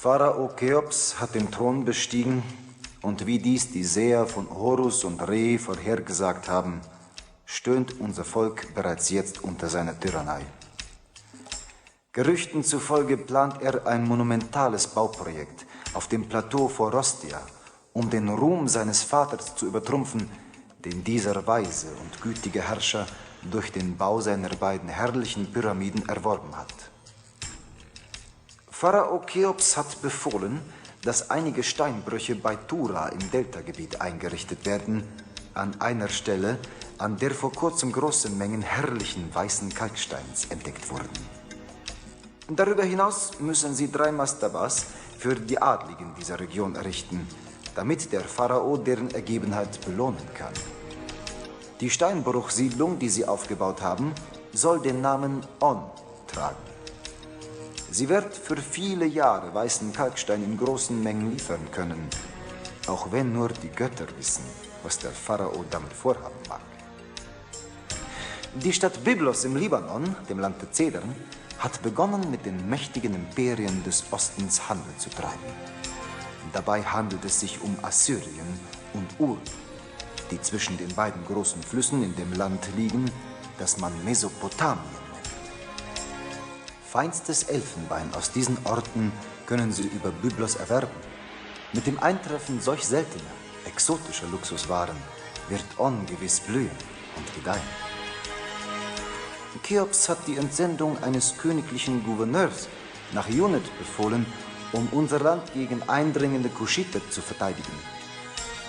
Pharao Cheops hat den Thron bestiegen und wie dies die Seher von Horus und Re vorhergesagt haben, stöhnt unser Volk bereits jetzt unter seiner Tyrannei. Gerüchten zufolge plant er ein monumentales Bauprojekt auf dem Plateau vor Rostia, um den Ruhm seines Vaters zu übertrumpfen, den dieser weise und gütige Herrscher durch den Bau seiner beiden herrlichen Pyramiden erworben hat. Pharao Cheops hat befohlen, dass einige Steinbrüche bei Tura im Deltagebiet eingerichtet werden, an einer Stelle, an der vor kurzem große Mengen herrlichen weißen Kalksteins entdeckt wurden. Darüber hinaus müssen sie 3 Mastabas für die Adligen dieser Region errichten, damit der Pharao deren Ergebenheit belohnen kann. Die Steinbruchsiedlung, die sie aufgebaut haben, soll den Namen On tragen. Sie wird für viele Jahre weißen Kalkstein in großen Mengen liefern können, auch wenn nur die Götter wissen, was der Pharao damit vorhaben mag. Die Stadt Byblos im Libanon, dem Land der Zedern, hat begonnen, mit den mächtigen Imperien des Ostens Handel zu treiben. Dabei handelt es sich um Assyrien und Ur, die zwischen den beiden großen Flüssen in dem Land liegen, das man Mesopotamien nennt. Feinstes Elfenbein aus diesen Orten können sie über Byblos erwerben. Mit dem Eintreffen solch seltener, exotischer Luxuswaren wird On gewiss blühen und gedeihen. Cheops hat die Entsendung eines königlichen Gouverneurs nach Unit befohlen, um unser Land gegen eindringende Kuschiter zu verteidigen.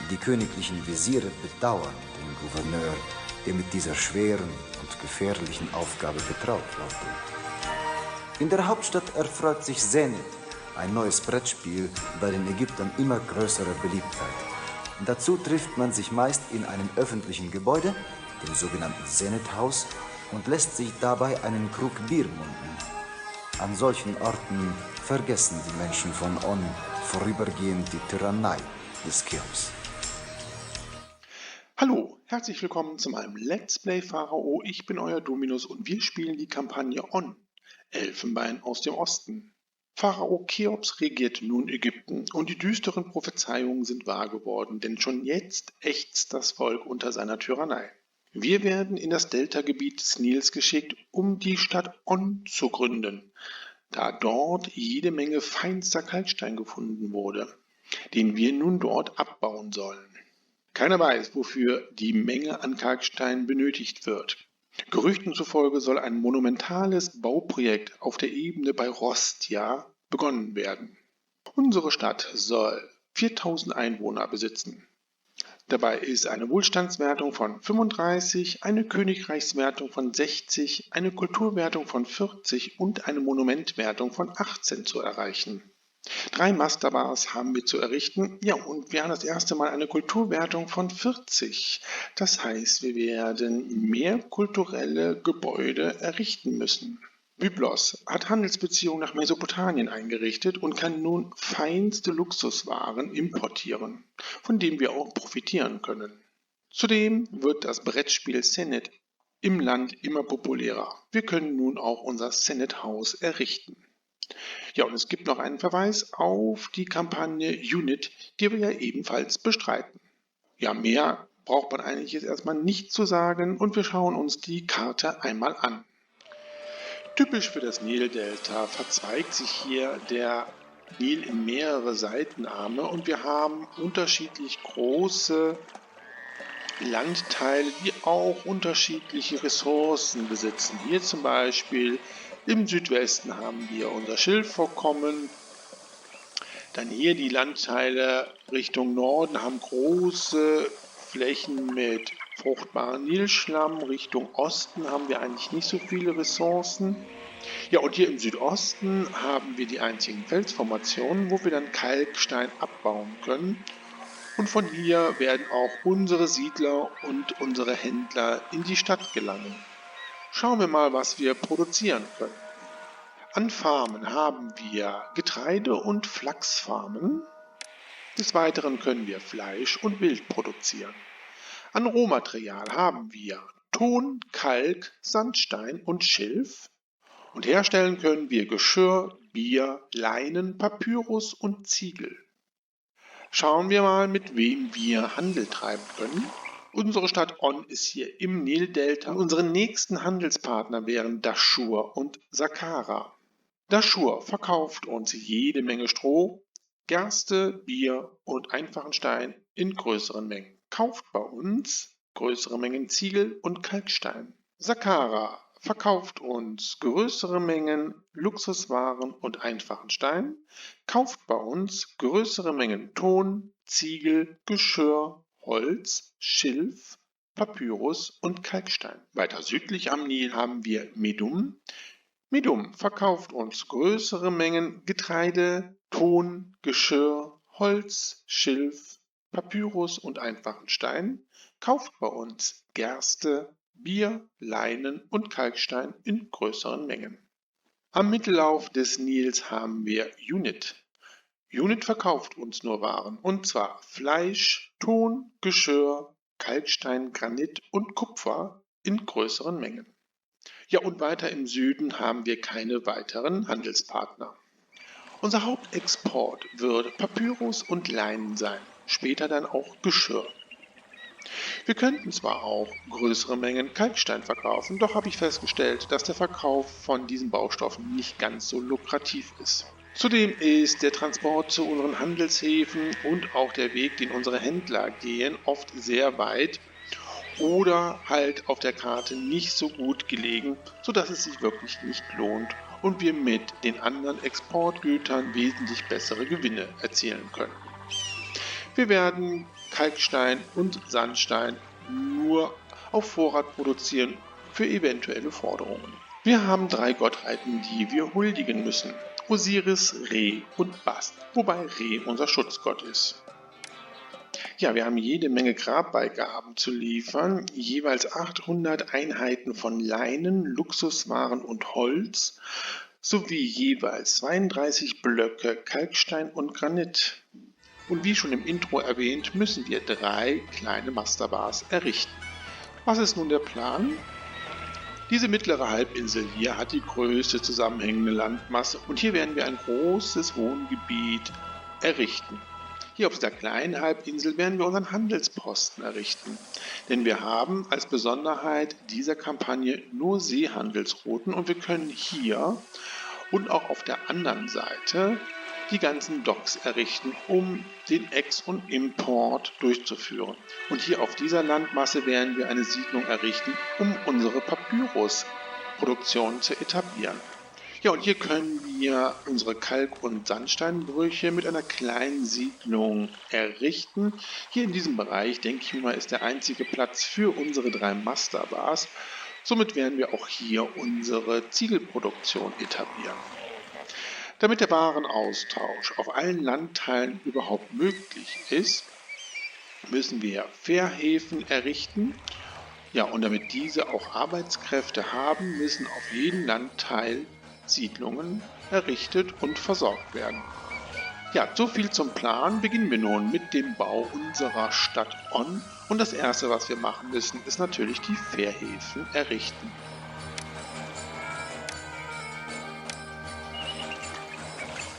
Die königlichen Wesire bedauern den Gouverneur, der mit dieser schweren und gefährlichen Aufgabe betraut wurde. In der Hauptstadt erfreut sich Senet, ein neues Brettspiel, bei den Ägyptern immer größerer Beliebtheit. Dazu trifft man sich meist in einem öffentlichen Gebäude, dem sogenannten Senet-Haus, und lässt sich dabei einen Krug Bier munden. An solchen Orten vergessen die Menschen von On vorübergehend die Tyrannei des Cheops. Hallo, herzlich willkommen zu meinem Let's Play Pharao. Ich bin euer Dominus und wir spielen die Kampagne On, Elfenbein aus dem Osten. Pharao Cheops regiert nun Ägypten und die düsteren Prophezeiungen sind wahr geworden, denn schon jetzt ächzt das Volk unter seiner Tyrannei. Wir werden in das Deltagebiet des Nils geschickt, um die Stadt On zu gründen, da dort jede Menge feinster Kalkstein gefunden wurde, den wir nun dort abbauen sollen. Keiner weiß, wofür die Menge an Kalkstein benötigt wird. Gerüchten zufolge soll ein monumentales Bauprojekt auf der Ebene bei Rostia begonnen werden. Unsere Stadt soll 4000 Einwohner besitzen. Dabei ist eine Wohlstandswertung von 35, eine Königreichswertung von 60, eine Kulturwertung von 40 und eine Monumentwertung von 18 zu erreichen. 3 Mastabas haben wir zu errichten, ja, und wir haben das erste Mal eine Kulturwertung von 40. Das heißt, wir werden mehr kulturelle Gebäude errichten müssen. Byblos hat Handelsbeziehungen nach Mesopotamien eingerichtet und kann nun feinste Luxuswaren importieren, von denen wir auch profitieren können. Zudem wird das Brettspiel Senet im Land immer populärer. Wir können nun auch unser Senet-Haus errichten. Ja, und es gibt noch einen Verweis auf die Kampagne Unit, die wir ja ebenfalls bestreiten. Ja, mehr braucht man eigentlich jetzt erstmal nicht zu sagen und wir schauen uns die Karte einmal an. Typisch für das Nildelta verzweigt sich hier der Nil in mehrere Seitenarme und wir haben unterschiedlich große Landteile, die auch unterschiedliche Ressourcen besitzen. Hier zum Beispiel im Südwesten haben wir unser Schilfvorkommen. Dann hier die Landteile Richtung Norden haben große Flächen mit fruchtbaren Nilschlamm. Richtung Osten haben wir eigentlich nicht so viele Ressourcen. Ja, und hier im Südosten haben wir die einzigen Felsformationen, wo wir dann Kalkstein abbauen können. Und von hier werden auch unsere Siedler und unsere Händler in die Stadt gelangen. Schauen wir mal, was wir produzieren können. An Farmen haben wir Getreide- und Flachsfarmen. Des Weiteren können wir Fleisch und Wild produzieren. An Rohmaterial haben wir Ton, Kalk, Sandstein und Schilf. Und herstellen können wir Geschirr, Bier, Leinen, Papyrus und Ziegel. Schauen wir mal, mit wem wir Handel treiben können. Unsere Stadt On ist hier im Nildelta und unsere nächsten Handelspartner wären Dashur und Saqqara. Dashur verkauft uns jede Menge Stroh, Gerste, Bier und einfachen Stein in größeren Mengen. Kauft bei uns größere Mengen Ziegel und Kalkstein. Saqqara verkauft uns größere Mengen Luxuswaren und einfachen Stein, kauft bei uns größere Mengen Ton, Ziegel, Geschirr, Holz, Schilf, Papyrus und Kalkstein. Weiter südlich am Nil haben wir Medum. Medum verkauft uns größere Mengen Getreide, Ton, Geschirr, Holz, Schilf, Papyrus und einfachen Stein, kauft bei uns Gerste, Bier, Leinen und Kalkstein in größeren Mengen. Am Mittellauf des Nils haben wir Unit. Unit verkauft uns nur Waren, und zwar Fleisch, Ton, Geschirr, Kalkstein, Granit und Kupfer in größeren Mengen. Ja, und weiter im Süden haben wir keine weiteren Handelspartner. Unser Hauptexport wird Papyrus und Leinen sein, später dann auch Geschirr. Wir könnten zwar auch größere Mengen Kalkstein verkaufen, doch habe ich festgestellt, dass der Verkauf von diesen Baustoffen nicht ganz so lukrativ ist. Zudem ist der Transport zu unseren Handelshäfen und auch der Weg, den unsere Händler gehen, oft sehr weit oder halt auf der Karte nicht so gut gelegen, sodass es sich wirklich nicht lohnt und wir mit den anderen Exportgütern wesentlich bessere Gewinne erzielen können. Wir werden Kalkstein und Sandstein nur auf Vorrat produzieren für eventuelle Forderungen. Wir haben 3 Gottheiten, die wir huldigen müssen: Osiris, Re und Bast, wobei Re unser Schutzgott ist. Ja, wir haben jede Menge Grabbeigaben zu liefern, jeweils 800 Einheiten von Leinen, Luxuswaren und Holz, sowie jeweils 32 Blöcke Kalkstein und Granit. Und wie schon im Intro erwähnt, müssen wir 3 kleine Masterbars errichten. Was ist nun der Plan? Diese mittlere Halbinsel hier hat die größte zusammenhängende Landmasse und hier werden wir ein großes Wohngebiet errichten. Hier auf dieser kleinen Halbinsel werden wir unseren Handelsposten errichten, denn wir haben als Besonderheit dieser Kampagne nur Seehandelsrouten und wir können hier und auch auf der anderen Seite die ganzen Docks errichten, um den Ex- und Import durchzuführen. Und hier auf dieser Landmasse werden wir eine Siedlung errichten, um unsere Papyrusproduktion zu etablieren. Ja, und hier können wir unsere Kalk- und Sandsteinbrüche mit einer kleinen Siedlung errichten. Hier in diesem Bereich, denke ich mal, ist der einzige Platz für unsere 3 Masterbars. Somit werden wir auch hier unsere Ziegelproduktion etablieren. Damit der Warenaustausch auf allen Landteilen überhaupt möglich ist, müssen wir Fährhäfen errichten. Ja, und damit diese auch Arbeitskräfte haben, müssen auf jedem Landteil Siedlungen errichtet und versorgt werden. Ja, so viel zum Plan. Beginnen wir nun mit dem Bau unserer Stadt On. Und das erste, was wir machen müssen, ist natürlich die Fährhäfen errichten.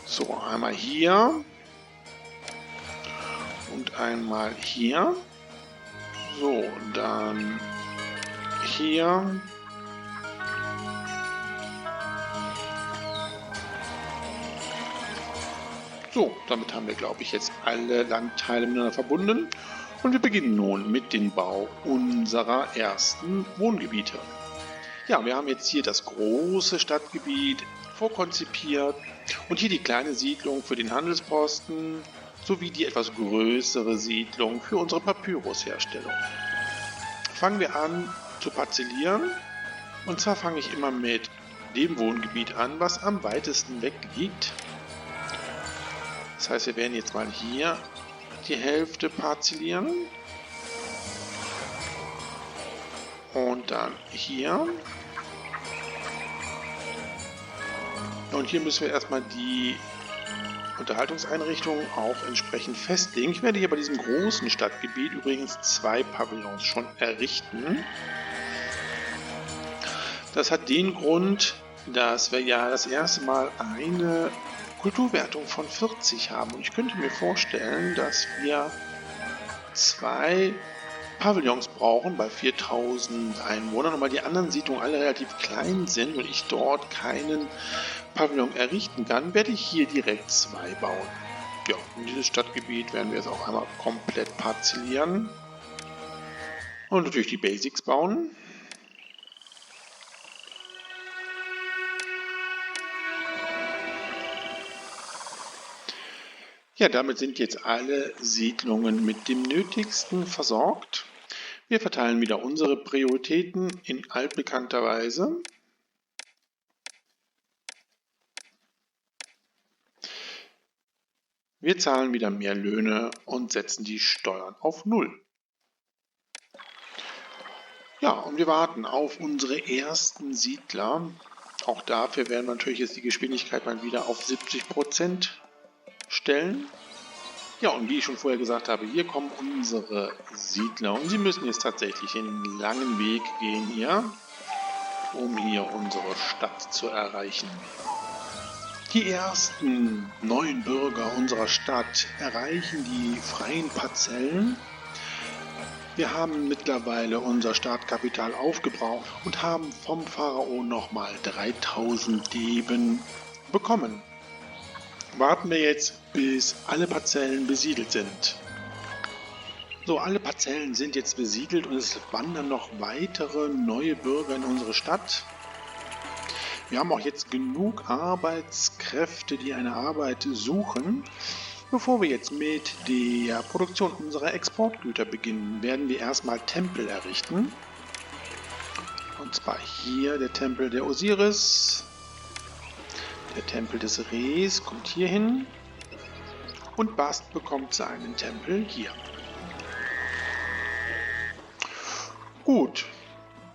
So, einmal hier und einmal hier. So, dann hier. So, damit haben wir, glaube ich, jetzt alle Landteile miteinander verbunden und wir beginnen nun mit dem Bau unserer ersten Wohngebiete. Ja, wir haben jetzt hier das große Stadtgebiet vorkonzipiert und hier die kleine Siedlung für den Handelsposten sowie die etwas größere Siedlung für unsere Papyrusherstellung. Fangen wir an zu parzellieren und zwar fange ich immer mit dem Wohngebiet an, was am weitesten weg liegt. Das heißt, wir werden jetzt mal hier die Hälfte parzellieren und dann hier. Und hier müssen wir erstmal die Unterhaltungseinrichtungen auch entsprechend festlegen. Ich werde hier bei diesem großen Stadtgebiet übrigens 2 Pavillons schon errichten. Das hat den Grund, dass wir ja das erste Mal eine Kulturwertung von 40 haben. Und ich könnte mir vorstellen, dass wir 2 Pavillons brauchen bei 4000 Einwohnern. Und weil die anderen Siedlungen alle relativ klein sind und ich dort keinen Pavillon errichten kann, werde ich hier direkt 2 bauen. Ja, in dieses Stadtgebiet werden wir jetzt auch einmal komplett parzellieren. Und natürlich die Basics bauen. Ja, damit sind jetzt alle Siedlungen mit dem Nötigsten versorgt. Wir verteilen wieder unsere Prioritäten in altbekannter Weise. Wir zahlen wieder mehr Löhne und setzen die Steuern auf 0. Ja, und wir warten auf unsere ersten Siedler. Auch dafür werden wir natürlich jetzt die Geschwindigkeit mal wieder auf 70% stellen. Ja, und wie ich schon vorher gesagt habe, hier kommen unsere Siedler und sie müssen jetzt tatsächlich einen langen Weg gehen hier, um hier unsere Stadt zu erreichen. Die ersten neuen Bürger unserer Stadt erreichen die freien Parzellen. Wir haben mittlerweile unser Startkapital aufgebraucht und haben vom Pharao nochmal 3000 Deben bekommen. Warten wir jetzt, bis alle Parzellen besiedelt sind. So, alle Parzellen sind jetzt besiedelt und es wandern noch weitere neue Bürger in unsere Stadt. Wir haben auch jetzt genug Arbeitskräfte, die eine Arbeit suchen. Bevor wir jetzt mit der Produktion unserer Exportgüter beginnen, werden wir erstmal Tempel errichten. Und zwar hier der Tempel der Osiris. Der Tempel des Rehs kommt hier hin und Bast bekommt seinen Tempel hier. Gut,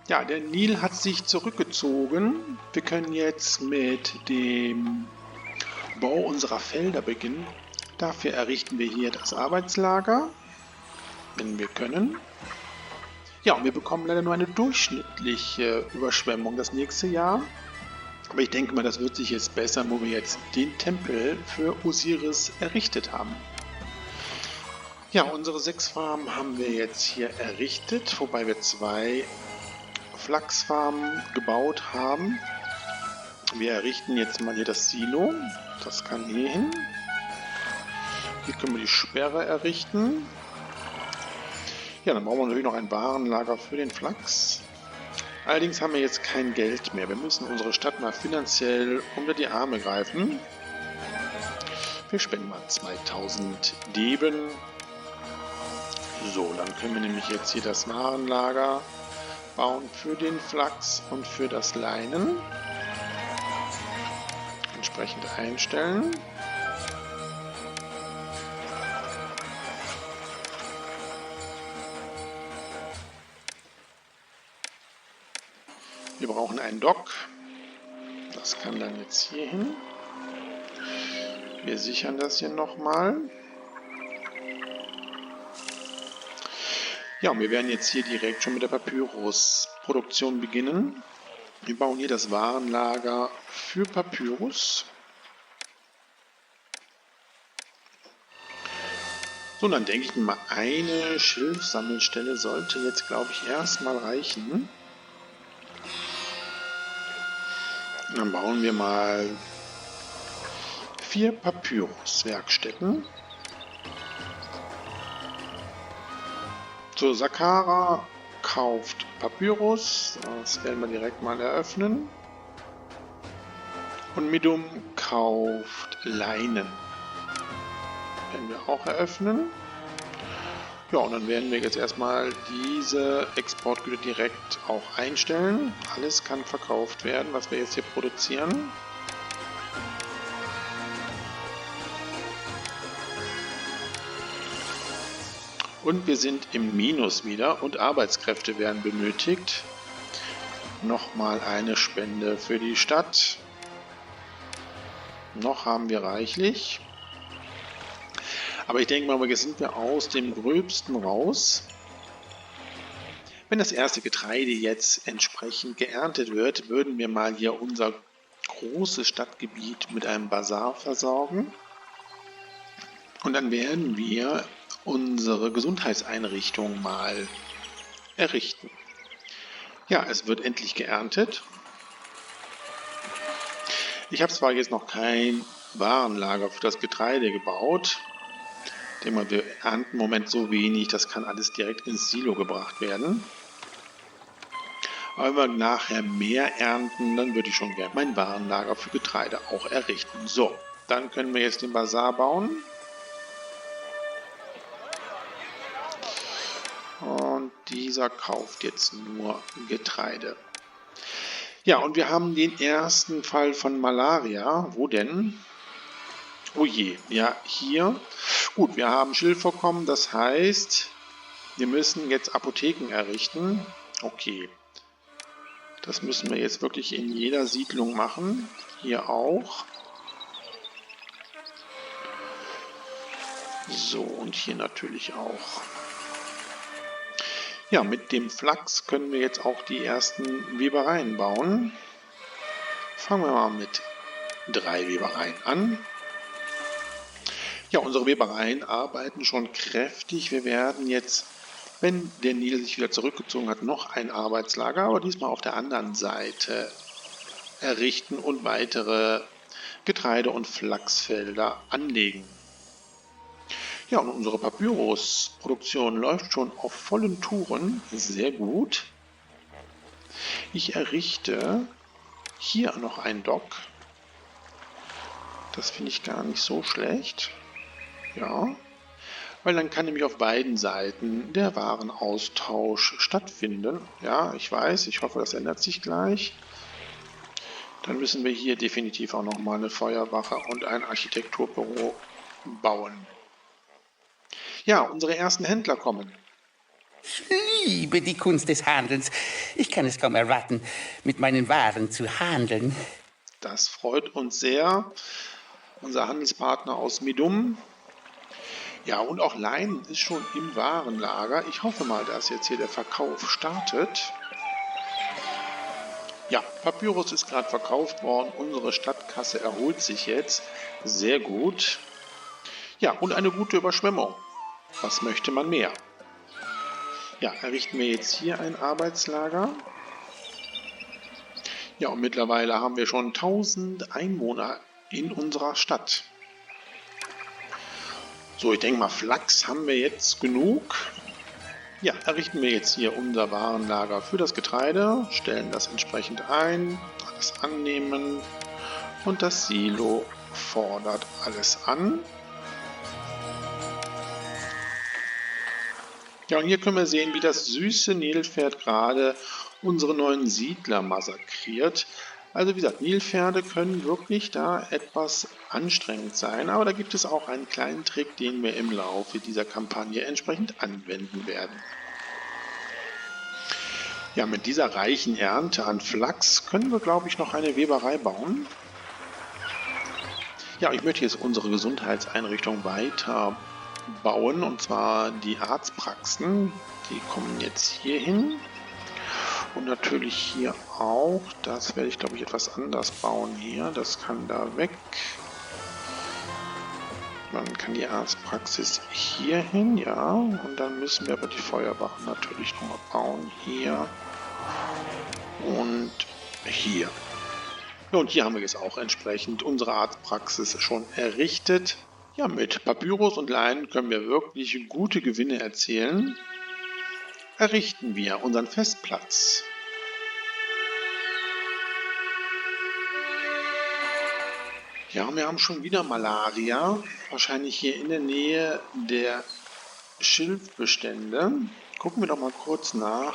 ja, der Nil hat sich zurückgezogen. Wir können jetzt mit dem Bau unserer Felder beginnen. Dafür errichten wir hier das Arbeitslager, wenn wir können. Ja, und wir bekommen leider nur eine durchschnittliche Überschwemmung das nächste Jahr. Aber ich denke mal, das wird sich jetzt bessern, wo wir jetzt den Tempel für Osiris errichtet haben. Ja, unsere 6 Farmen haben wir jetzt hier errichtet, wobei wir 2 Flachsfarmen gebaut haben. Wir errichten jetzt mal hier das Silo. Das kann hier hin. Hier können wir die Sperre errichten. Ja, dann brauchen wir natürlich noch ein Warenlager für den Flachs. Allerdings haben wir jetzt kein Geld mehr. Wir müssen unsere Stadt mal finanziell unter die Arme greifen. Wir spenden mal 2000 Deben. So, dann können wir nämlich jetzt hier das Warenlager bauen für den Flachs und für das Leinen. Entsprechend einstellen. Wir brauchen einen Dock. Das kann dann jetzt hier hin. Wir sichern das hier nochmal. Ja, und wir werden jetzt hier direkt schon mit der Papyrus-Produktion beginnen. Wir bauen hier das Warenlager für Papyrus. So, und dann denke ich mal, eine Schilfsammelstelle sollte jetzt, glaube ich, erstmal reichen. Dann bauen wir mal 4 Papyrus-Werkstätten. So, Saqqara kauft Papyrus. Das werden wir direkt mal eröffnen. Und Midum kauft Leinen. Werden wir auch eröffnen. Ja, und dann werden wir jetzt erstmal diese Exportgüter direkt auch einstellen. Alles kann verkauft werden, was wir jetzt hier produzieren. Und wir sind im Minus wieder und Arbeitskräfte werden benötigt. Nochmal eine Spende für die Stadt. Noch haben wir reichlich. Aber ich denke mal, jetzt sind wir aus dem Gröbsten raus. Wenn das erste Getreide jetzt entsprechend geerntet wird, würden wir mal hier unser großes Stadtgebiet mit einem Basar versorgen. Und dann werden wir unsere Gesundheitseinrichtung mal errichten. Ja, es wird endlich geerntet. Ich habe zwar jetzt noch kein Warenlager für das Getreide gebaut. Ich denke mal, wir ernten im Moment so wenig, das kann alles direkt ins Silo gebracht werden. Aber wenn wir nachher mehr ernten, dann würde ich schon gerne mein Warenlager für Getreide auch errichten. So, dann können wir jetzt den Basar bauen. Und dieser kauft jetzt nur Getreide. Ja, und wir haben den ersten Fall von Malaria. Wo denn? Oh je, ja, hier. Gut, wir haben Schilfvorkommen, das heißt, wir müssen jetzt Apotheken errichten. Okay, das müssen wir jetzt wirklich in jeder Siedlung machen. Hier auch. So, und hier natürlich auch. Ja, mit dem Flachs können wir jetzt auch die ersten Webereien bauen. Fangen wir mal mit 3 Webereien an. Ja, unsere Webereien arbeiten schon kräftig. Wir werden jetzt, wenn der Nil sich wieder zurückgezogen hat, noch ein Arbeitslager, aber diesmal auf der anderen Seite errichten und weitere Getreide- und Flachsfelder anlegen. Ja, und unsere Papyrusproduktion läuft schon auf vollen Touren. Sehr gut. Ich errichte hier noch ein Dock. Das finde ich gar nicht so schlecht. Ja, weil dann kann nämlich auf beiden Seiten der Warenaustausch stattfinden. Ja, ich weiß, ich hoffe, das ändert sich gleich. Dann müssen wir hier definitiv auch nochmal eine Feuerwache und ein Architekturbüro bauen. Ja, unsere ersten Händler kommen. Ich liebe die Kunst des Handelns. Ich kann es kaum erwarten, mit meinen Waren zu handeln. Das freut uns sehr. Unser Handelspartner aus Medum. Ja, und auch Leinen ist schon im Warenlager. Ich hoffe mal, dass jetzt hier der Verkauf startet. Ja, Papyrus ist gerade verkauft worden. Unsere Stadtkasse erholt sich jetzt. Sehr gut. Ja, und eine gute Überschwemmung. Was möchte man mehr? Ja, errichten wir jetzt hier ein Arbeitslager. Ja, und mittlerweile haben wir schon 1000 Einwohner in unserer Stadt. So, ich denke mal, Flachs haben wir jetzt genug. Ja, errichten wir jetzt hier unser Warenlager für das Getreide, stellen das entsprechend ein, alles annehmen und das Silo fordert alles an. Ja, und hier können wir sehen, wie das süße Nilpferd gerade unsere neuen Siedler massakriert. Also wie gesagt, Nilpferde können wirklich da etwas anstrengend sein, aber da gibt es auch einen kleinen Trick, den wir im Laufe dieser Kampagne entsprechend anwenden werden. Ja, mit dieser reichen Ernte an Flachs können wir, glaube ich, noch eine Weberei bauen. Ja, ich möchte jetzt unsere Gesundheitseinrichtung weiter bauen, und zwar die Arztpraxen. Die kommen jetzt hier hin. Und natürlich hier auch. Das werde ich, glaube ich, etwas anders bauen hier. Das kann da weg. Man kann die Arztpraxis hier hin, ja. Und dann müssen wir aber die Feuerwachen natürlich nochmal bauen. Hier und hier. Ja, und hier haben wir jetzt auch entsprechend unsere Arztpraxis schon errichtet. Ja, mit Papyrus und Leinen können wir wirklich gute Gewinne erzielen. Errichten wir unseren Festplatz. Ja, wir haben schon wieder Malaria, wahrscheinlich hier in der Nähe der Schilfbestände. Gucken wir doch mal kurz nach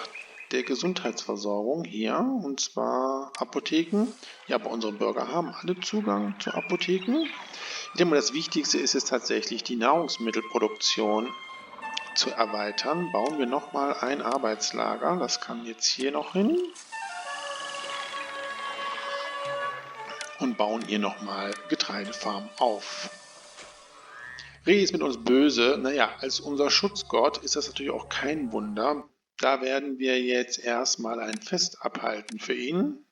der Gesundheitsversorgung hier, und zwar Apotheken. Ja, aber unsere Bürger haben alle Zugang zu Apotheken. Ich denke mal, das Wichtigste ist es tatsächlich, die Nahrungsmittelproduktion zu erweitern. Bauen wir nochmal ein Arbeitslager, das kann jetzt hier noch hin. Und bauen hier nochmal Getreidefarmen auf. Re ist mit uns böse. Naja, als unser Schutzgott ist das natürlich auch kein Wunder. Da werden wir jetzt erstmal ein Fest abhalten für ihn.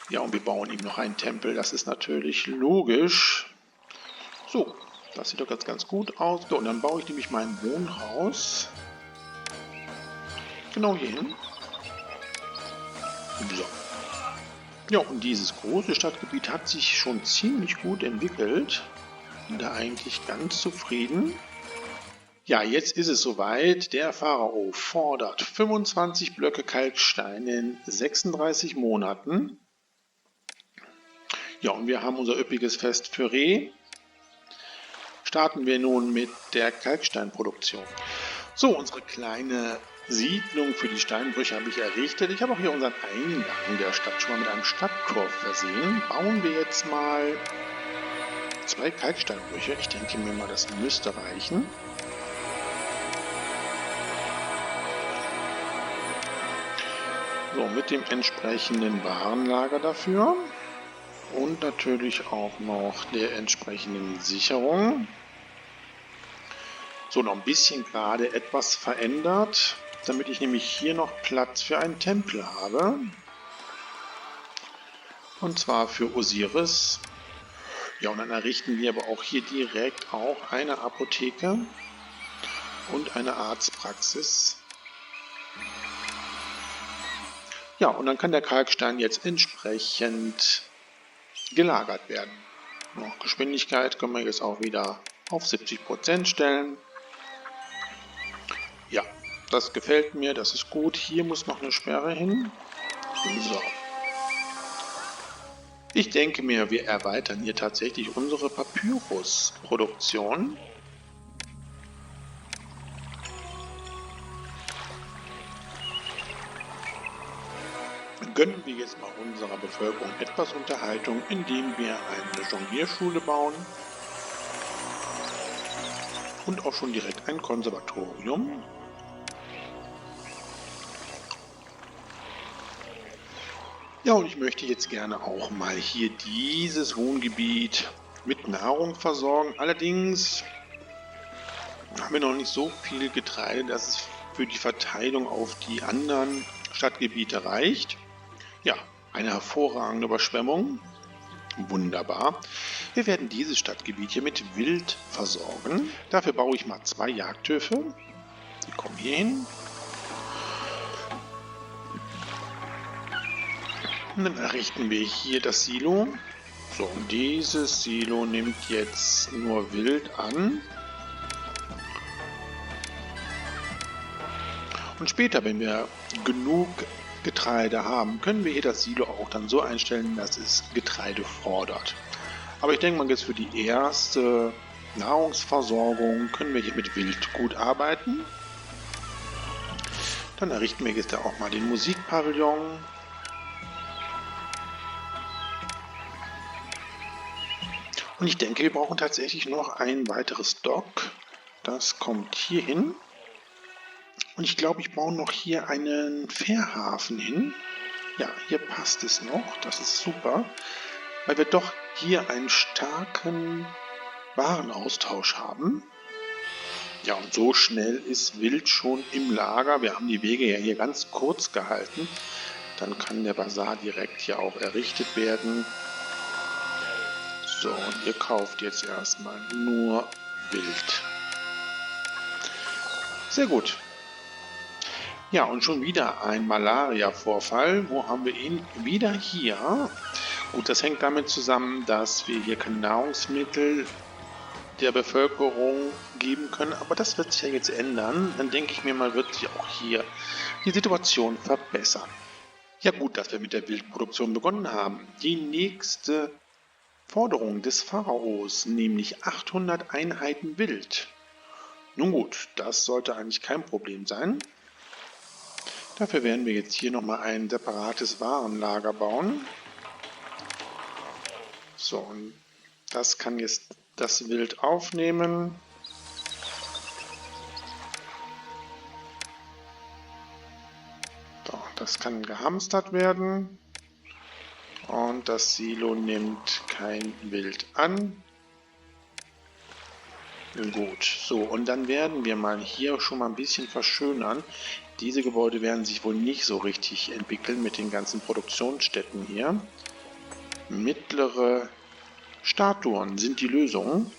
Ja, und wir bauen ihm noch einen Tempel, das ist natürlich logisch. So, das sieht doch jetzt ganz gut aus. So, und dann baue ich nämlich mein Wohnhaus genau hier hin. So. Ja, und dieses große Stadtgebiet hat sich schon ziemlich gut entwickelt. Bin da eigentlich ganz zufrieden. Ja, jetzt ist es soweit. Der Pharao fordert 25 Blöcke Kalkstein in 36 Monaten. Ja, und wir haben unser üppiges Fest für Re. Starten wir nun mit der Kalksteinproduktion. So, unsere kleine Siedlung für die Steinbrüche habe ich errichtet. Ich habe auch hier unseren Eingang der Stadt schon mal mit einem Stadttor versehen. Bauen wir jetzt mal 2 Kalksteinbrüche. Ich denke mir mal, das müsste reichen. So, mit dem entsprechenden Warenlager dafür. Und natürlich auch noch der entsprechenden Sicherung. So, noch ein bisschen gerade etwas verändert, damit ich nämlich hier noch Platz für einen Tempel habe. Und zwar für Osiris. Ja, und dann errichten wir aber auch hier direkt auch eine Apotheke und eine Arztpraxis. Ja, und dann kann der Kalkstein jetzt entsprechend gelagert werden. Noch Geschwindigkeit können wir jetzt auch wieder auf 70% stellen. Ja, das gefällt mir, das ist gut. Hier muss noch eine Sperre hin. So. Ich denke mir, wir erweitern hier tatsächlich unsere Papyrus-Produktion. Gönnen wir jetzt mal unserer Bevölkerung etwas Unterhaltung, indem wir eine Jonglierschule bauen und auch schon direkt ein Konservatorium. Ja, und ich möchte jetzt gerne auch mal hier dieses Wohngebiet mit Nahrung versorgen. Allerdings haben wir noch nicht so viel Getreide, dass es für die Verteilung auf die anderen Stadtgebiete reicht. Ja, eine hervorragende Überschwemmung. Wunderbar. Wir werden dieses Stadtgebiet hier mit Wild versorgen. Dafür baue ich mal 2 Jagdhöfe. Die kommen hier hin. Und dann errichten wir hier das Silo. So, und dieses Silo nimmt jetzt nur Wild an. Und später, wenn wir genug Getreide haben, können wir hier das Silo auch dann so einstellen, dass es Getreide fordert. Aber ich denke mal, jetzt für die erste Nahrungsversorgung können wir hier mit Wild gut arbeiten. Dann errichten wir jetzt da auch mal den Musikpavillon. Und ich denke, wir brauchen tatsächlich noch ein weiteres Dock. Das kommt hier hin. Und ich glaube, ich baue noch hier einen Fährhafen hin. Ja, hier passt es noch. Das ist super. Weil wir doch hier einen starken Warenaustausch haben. Ja, und so schnell ist Wild schon im Lager. Wir haben die Wege ja hier ganz kurz gehalten. Dann kann der Bazar direkt hier auch errichtet werden. So, und ihr kauft jetzt erstmal nur Wild. Sehr gut. Ja, und schon wieder ein Malaria-Vorfall. Wo haben wir ihn? Wieder hier. Gut, das hängt damit zusammen, dass wir hier keine Nahrungsmittel der Bevölkerung geben können. Aber das wird sich ja jetzt ändern. Dann denke ich mir mal, wird sich auch hier die Situation verbessern. Ja gut, dass wir mit der Wildproduktion begonnen haben. Die nächste Forderung des Pharaos, nämlich 800 Einheiten Wild. Nun gut, das sollte eigentlich kein Problem sein. Dafür werden wir jetzt hier nochmal ein separates Warenlager bauen. So, und das kann jetzt das Wild aufnehmen. So, das kann gehamstert werden. Und das Silo nimmt kein Wild an. Gut, so, und dann werden wir mal hier schon mal ein bisschen verschönern. Diese Gebäude werden sich wohl nicht so richtig entwickeln mit den ganzen Produktionsstätten hier. Mittlere Statuen sind die Lösung.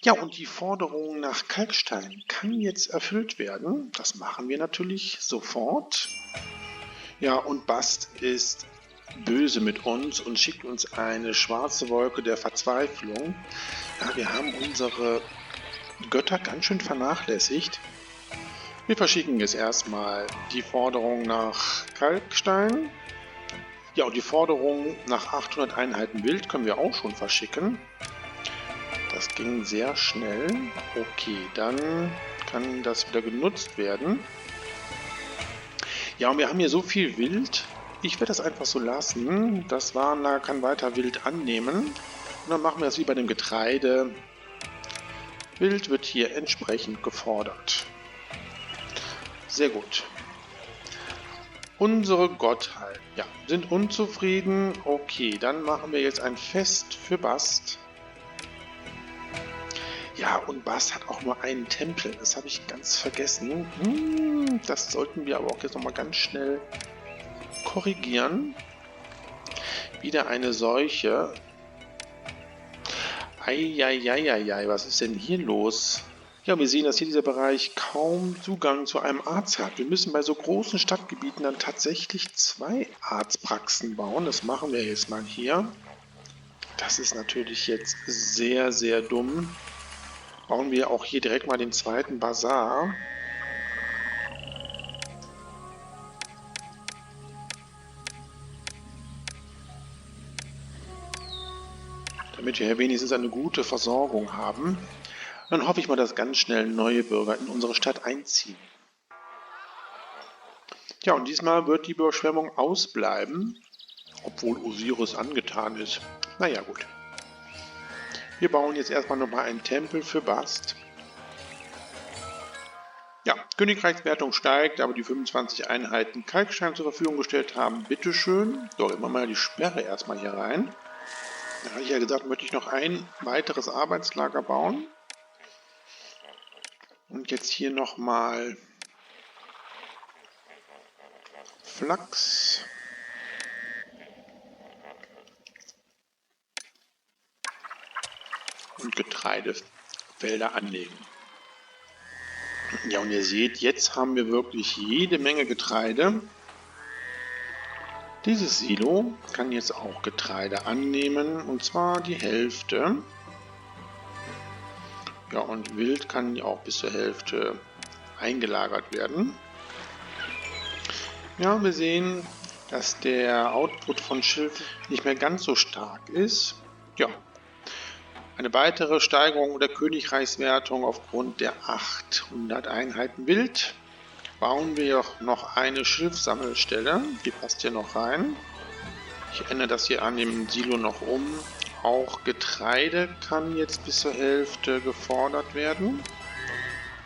Ja, und die Forderung nach Kalkstein kann jetzt erfüllt werden. Das machen wir natürlich sofort. Ja, und Bast ist böse mit uns und schickt uns eine schwarze Wolke der Verzweiflung. Ja, wir haben unsere Götter ganz schön vernachlässigt. Wir verschicken jetzt erstmal die Forderung nach Kalkstein. Ja, und die Forderung nach 800 Einheiten Wild können wir auch schon verschicken. Das ging sehr schnell. Okay, dann kann das wieder genutzt werden. Ja, und wir haben hier so viel Wild. Ich werde das einfach so lassen. Das Warenlager kann weiter Wild annehmen. Und dann machen wir es wie bei dem Getreide. Wild wird hier entsprechend gefordert. Sehr gut. Unsere Gottheit. Ja, sind unzufrieden. Okay, dann machen wir jetzt ein Fest für Bast. Ja, und Bast hat auch nur einen Tempel. Das habe ich ganz vergessen. Das sollten wir aber auch jetzt nochmal ganz schnell korrigieren. Wieder eine Seuche. Eieieiei, was ist denn hier los? Ja, wir sehen, dass hier dieser Bereich kaum Zugang zu einem Arzt hat. Wir müssen bei so großen Stadtgebieten dann tatsächlich 2 Arztpraxen bauen. Das machen wir jetzt mal hier. Das ist natürlich jetzt sehr, sehr dumm. Bauen wir auch hier direkt mal den zweiten Bazar. Damit wir hier wenigstens eine gute Versorgung haben. Dann hoffe ich mal, dass ganz schnell neue Bürger in unsere Stadt einziehen. Ja, und diesmal wird die Überschwemmung ausbleiben, obwohl Osiris angetan ist. Naja, gut. Wir bauen jetzt erstmal nochmal einen Tempel für Bast. Ja, Königreichswertung steigt, aber die 25 Einheiten Kalkstein zur Verfügung gestellt haben. Bitteschön. So, immer mal die Sperre erstmal hier rein. Da hatte ich ja gesagt, möchte ich noch ein weiteres Arbeitslager bauen. Und jetzt hier nochmal Flachs. Und Getreidefelder anlegen. Ja, und ihr seht, jetzt haben wir wirklich jede Menge Getreide. Dieses Silo kann jetzt auch Getreide annehmen, und zwar die Hälfte. Ja, und Wild kann auch bis zur Hälfte eingelagert werden. Ja, wir sehen, dass der Output von Schilf nicht mehr ganz so stark ist. Ja, eine weitere Steigerung der Königreichswertung aufgrund der 800 Einheiten Wild. Bauen wir noch eine Schilfsammelstelle, die passt hier noch rein. Ich ändere das hier an dem Silo noch um. Auch Getreide kann jetzt bis zur Hälfte gefordert werden.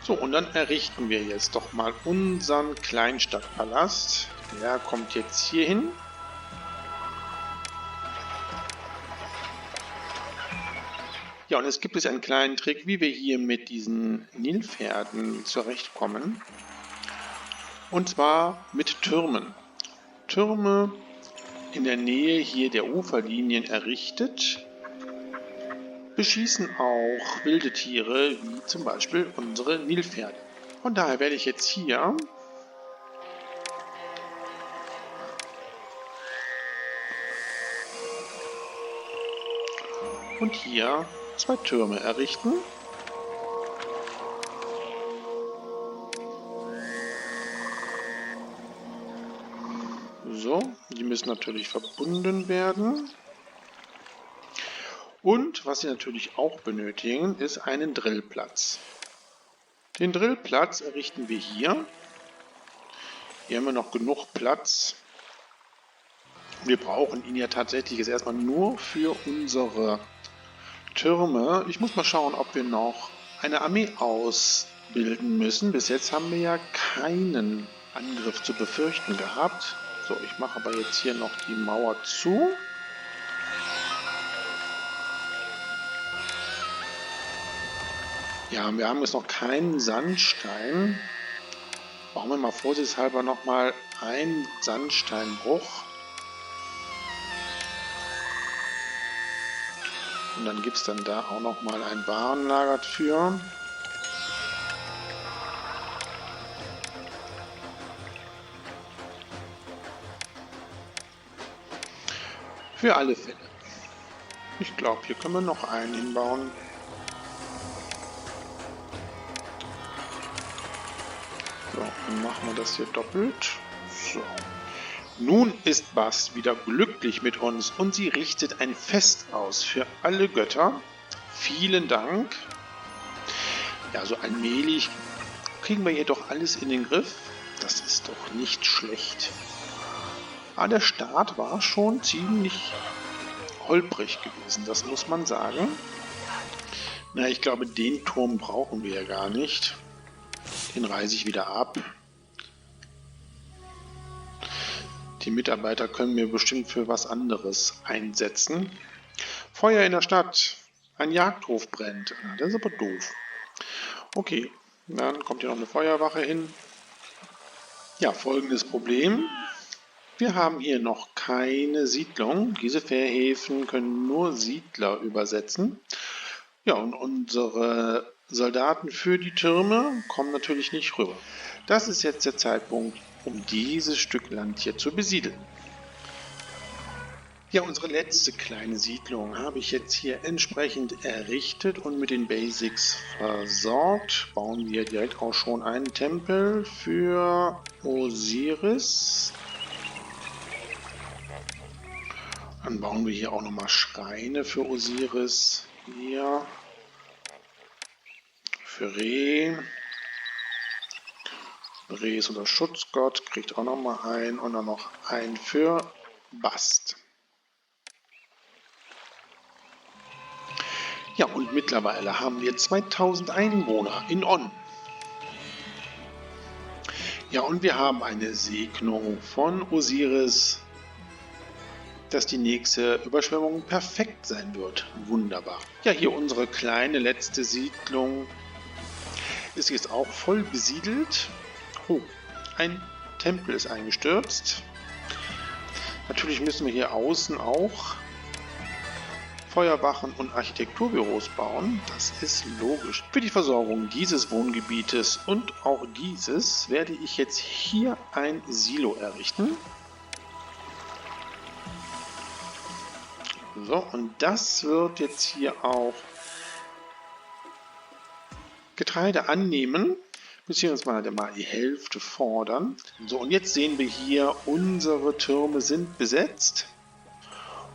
So, und dann errichten wir jetzt doch mal unseren Kleinstadtpalast. Der kommt jetzt hier hin. Ja, und es gibt jetzt einen kleinen Trick, wie wir hier mit diesen Nilpferden zurechtkommen. Und zwar mit Türmen. Türme in der Nähe hier der Uferlinien errichtet, beschießen auch wilde Tiere, wie zum Beispiel unsere Nilpferde. Von daher werde ich jetzt hier und hier 2 Türme errichten. So, die müssen natürlich verbunden werden. Und was Sie natürlich auch benötigen, ist einen Drillplatz. Den Drillplatz errichten wir hier. Hier haben wir noch genug Platz. Wir brauchen ihn ja tatsächlich jetzt erstmal nur für unsere Türme. Ich muss mal schauen, ob wir noch eine Armee ausbilden müssen. Bis jetzt haben wir ja keinen Angriff zu befürchten gehabt. So, ich mache aber jetzt hier noch die Mauer zu. Ja, wir haben jetzt noch keinen Sandstein. bauen wir mal vorsichtshalber nochmal einen Sandsteinbruch. Und dann gibt es dann da auch nochmal ein Warenlager für. Für alle Fälle. Ich glaube, hier können wir noch einen hinbauen. So, dann machen wir das hier doppelt. So. Nun ist Bast wieder glücklich mit uns und sie richtet ein Fest aus für alle Götter. Vielen Dank. Ja, so allmählich kriegen wir hier doch alles in den Griff. Das ist doch nicht schlecht. Aber der Start war schon ziemlich holprig gewesen, das muss man sagen. Na, ich glaube, den Turm brauchen wir ja gar nicht. Den reiße ich wieder ab. Die Mitarbeiter können wir bestimmt für was anderes einsetzen. Feuer in der Stadt. Ein Jagdhof brennt. Das ist aber doof. Okay, dann kommt hier noch eine Feuerwache hin. Ja, folgendes Problem. Wir haben hier noch keine Siedlung. Diese Fährhäfen können nur Siedler übersetzen. Ja, und unsere Soldaten für die Türme kommen natürlich nicht rüber. Das ist jetzt der Zeitpunkt, um dieses Stück Land hier zu besiedeln. Ja, unsere letzte kleine Siedlung habe ich jetzt hier entsprechend errichtet und mit den Basics versorgt. Bauen wir direkt auch schon einen Tempel für Osiris. Dann bauen wir hier auch nochmal Schreine für Osiris. Hier. Für Re. Re ist unser Schutzgott, kriegt auch nochmal einen und dann noch einen für Bast. Ja, und mittlerweile haben wir 2000 Einwohner in On. Ja, und wir haben eine Segnung von Osiris, dass die nächste Überschwemmung perfekt sein wird. Wunderbar. Ja, hier unsere kleine letzte Siedlung ist jetzt auch voll besiedelt. Oh, ein Tempel ist eingestürzt. Natürlich müssen wir hier außen auch Feuerwachen und Architekturbüros bauen. Das ist logisch. Für die Versorgung dieses Wohngebietes und auch dieses werde ich jetzt hier ein Silo errichten. So, und das wird jetzt hier auch Getreide annehmen, beziehungsweise mal die Hälfte fordern. So, und jetzt sehen wir hier, unsere Türme sind besetzt